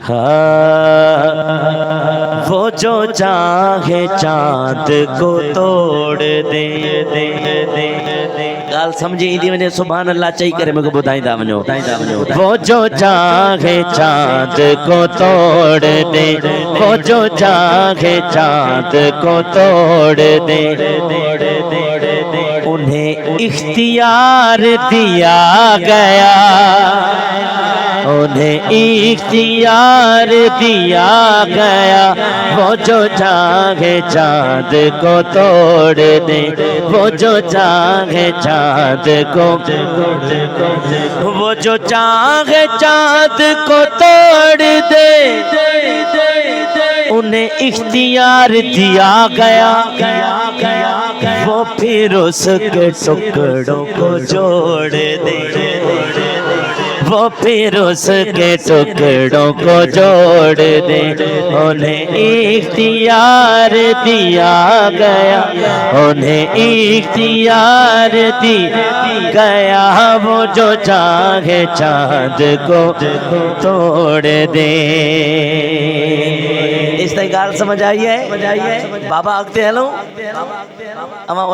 ہاں وہ جو چاہے چاند کو توڑ دے گال سمجھی ایندی ونے سبحان اللہ چاہی کرے میں کو بدھائیں ونجو وہ جو چاہے چاند کو توڑ دے وہ جو چاہے چاند کو توڑ دے انہیں اختیار دیا گیا انہیں اختیار دیا گیا وہ جو چاہے چاند کو توڑ دے وہ جو چاہے چاند کو وہ جو چاہے چاند کو توڑ دے انہیں اختیار دیا گیا وہ پھر اس کے ٹکڑوں کو جوڑ دے وہ پھر اس کے ٹکڑوں کو جوڑ دے انہیں اختیار دیا گیا انہیں اختیار دیا گیا وہ جو چاہے چاند کو توڑ دے اس طرح گال سمجھ آئی ہے بابا اگتے ہلو اما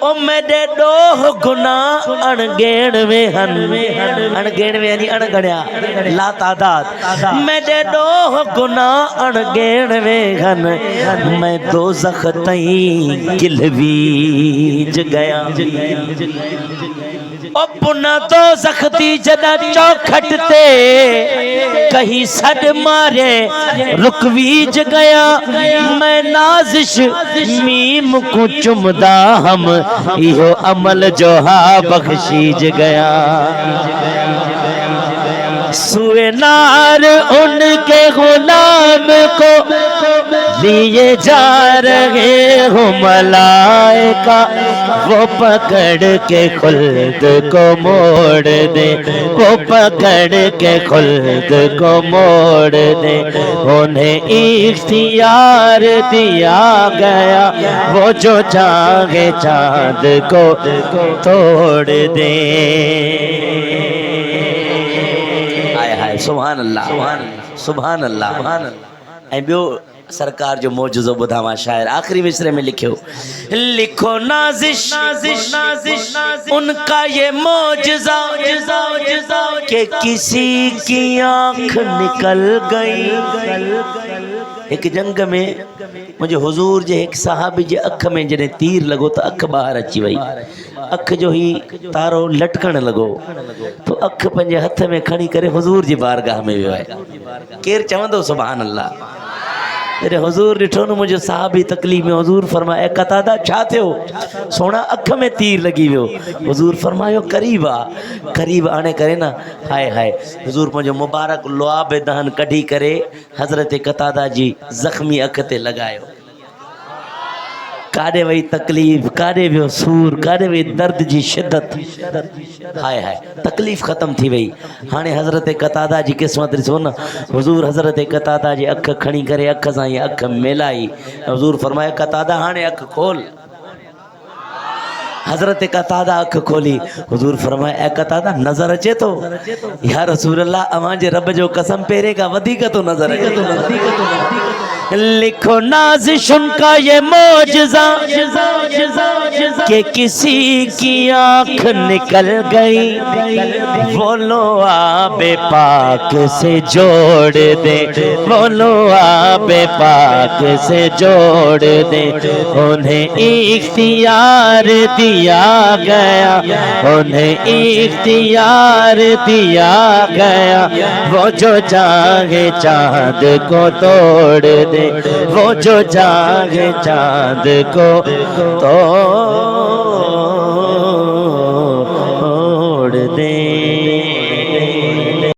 او میرے ڈوہ گناہ انگین میں ہن، انگین میں یعنی انگنیا لا تعداد، میرے ڈوہ گناہ انگین میں ہن، میں دوزخ تئیں کلویج گیا، او پنہ دوزخ دی جدہ چوکھٹتے کہیں سڑ مارے رکویج گیا، میں نازش میم کو چمدہ ہم یہ عمل جو ہا بخشیج گیا، سوئے نار ان کے غلام کو لیے جا رہے ہوں ملائکہ، وہ پکڑ کے خلد کو موڑ دے، وہ پکڑ کے خلد کو موڑ دے، انہیں اختیار دیا گیا، وہ جو چاہے چاند کو توڑ دے۔ سبحان اللہ سبحان اللہ۔ اے بیو سرکار جو موجزو بدھاما شاعر آخری مصرے میں لکھو، لکھو نازش ان کا یہ موجزہ کہ کسی کی آنکھ نکل گئی۔ ایک جنگ میں مجھے حضور جے ایک صحابی جے اکھ میں جنہیں تیر لگو تو اکھ باہر اچھی وئی، اکھ جو ہی تارو لٹکن لگو تو اکھ پنجے ہتھ میں کھڑی کرے حضور جی بارگاہ میں بھی آئے، کیر چوندو سبحان اللہ۔ میرے حضور ڈٹھو نو مجھے صحابی تکلیف میں، حضور فرمایا اے قطادہ چھاتے ہو؟ سونا اکھ میں تیر لگی ہو۔ حضور فرمایا قریب آنے کرے نا، ہائے ہائے۔ حضور مجھے مبارک لعاب دہن کڑھی کرے حضرت قطادہ جی زخمی اکھ تے لگائے، کاڑے وئی تکلیف، کاڑے وئی سور، کاڑے وئی درد جی شدت، ہائے ہائے تکلیف ختم تھی وئی۔ ہانے حضرت قطادہ جی قسمت رسو نا، حضور حضرت قطادہ جی اکھ کھڑی کرے، اکھ سائیں اکھ ملائی، حضور فرمایا قطادہ ہانے اکھ کھول۔ حضرت قطادہ اکھ کھولی، حضور فرمایا اے قطادہ نظر اچے تو؟ یا رسول اللہ امان جے رب جو قسم پیرے کا ودی کا تو نظر اچے۔ لکھو نازش ان کا یہ معجزہ کہ کسی کی آنکھ نکل گئی، وہ لو آب پاک سے جوڑ دے، وہ لو آب پاک سے جوڑ دے، انہیں اختیار دیا گیا، انہیں اختیار دیا گیا، وہ جو چاہے چاند کو توڑ دے، وہ جو چاہے چاند کو توڑ